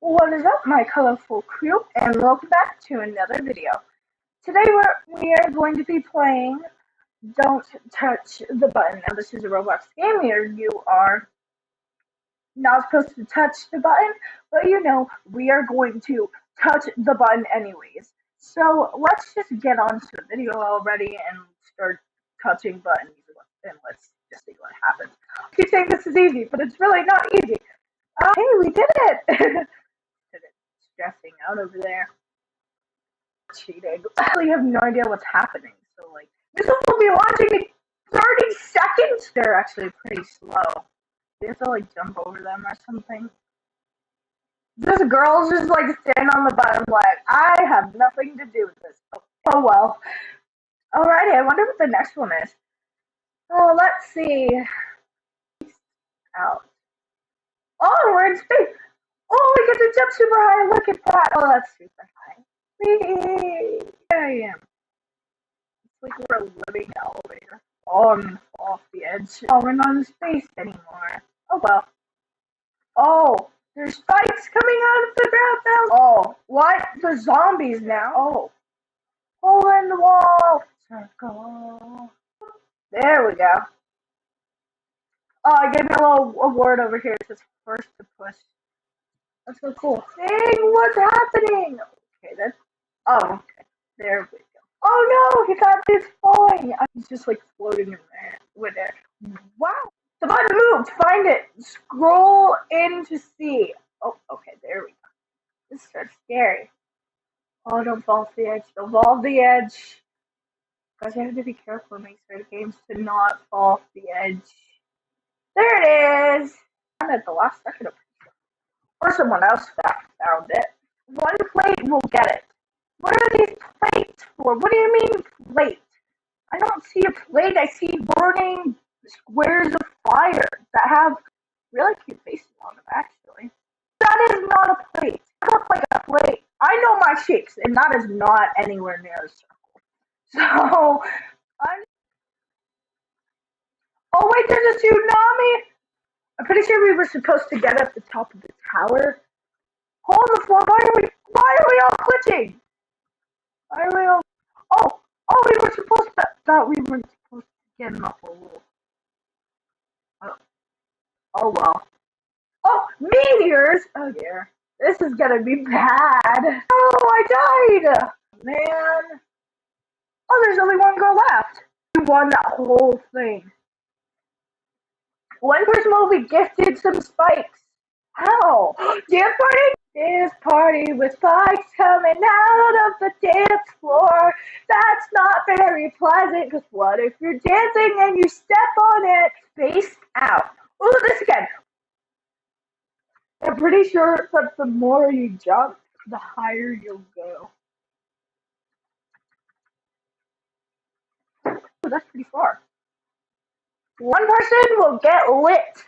What is up, my colorful crew, and welcome back to another video. Today we are going to be playing Don't Touch the Button. Now this is a Roblox game where you are not supposed to touch the button, but we are going to touch the button anyways. So let's just get on to the video already and start touching buttons, and let's just see what happens. I keep saying this is easy, but it's really not easy. Hey, we did it! Stressing out over there. Cheating. I really have no idea what's happening. So this will be watching in 30 seconds. They're actually pretty slow. You have to jump over them or something. This girl's just standing on the button I have nothing to do with this. Oh well. Alrighty, I wonder what the next one is. Oh, let's see. Out. Oh, we're in space. Oh, we get to jump super high. Look at that. Oh, that's super high. Whee! There I am. It's like we're a living elevator. Oh, I'm off the edge. Oh, we're not in space anymore. Oh, well. Oh, there's spikes coming out of the ground now. Oh, what? There's zombies now. Oh. Hole in the wall. Circle. There we go. Oh, I gave me a little award over here. It says first to push. That's so cool. Dang, what's happening? Okay, that's... Oh, okay. There we go. Oh no, he got this falling. He's just floating in there with it. Wow. The button moved. Find it. Scroll in to see. Oh, okay, there we go. This is scary. Oh, don't fall off the edge. Don't fall off the edge. Guys, you have to be careful in these sort of games to not fall off the edge. There it is. I'm at the last second of or someone else found it. One plate will get it. What are these plates for? What do you mean plate? I don't see a plate. I see burning squares of fire that have really cute faces on them, actually. That is not a plate. That looks like a plate. I know my shapes, and that is not anywhere near a circle. So, oh wait, there's a tsunami! I'm pretty sure we were supposed to get up the top of the tower. Hole in the floor. Why are we all glitching? Why are we all? Oh, we were supposed to. Thought we weren't supposed to get in the hole. Oh well. Oh, meteors! Oh dear, this is gonna be bad. Oh, I died, man. Oh, there's only one girl left. You won that whole thing. One person will be gifted some spikes. How? Dance party? Dance party with spikes coming out of the dance floor. That's not very pleasant, because what if you're dancing and you step on it? Spaced out. Ooh, this again. I'm pretty sure that the more you jump, the higher you'll go. Oh, that's pretty far. One person will get lit.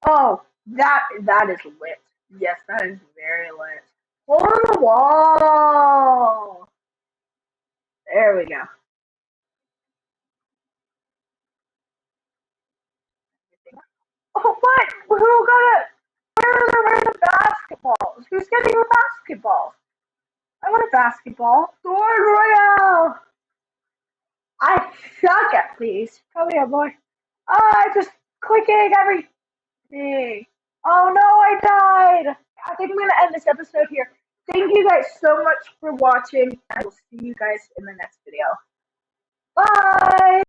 Oh, that is lit. Yes, that is very lit. Hole in the wall. There we go. Oh, what? Who got it? Where are the basketballs? Who's getting the basketball? I want a basketball. Sword Royale. I suck at these. Come here, boy. I'm just clicking everything. Oh no, I died. I think I'm going to end this episode here. Thank you guys so much for watching. I will see you guys in the next video. Bye!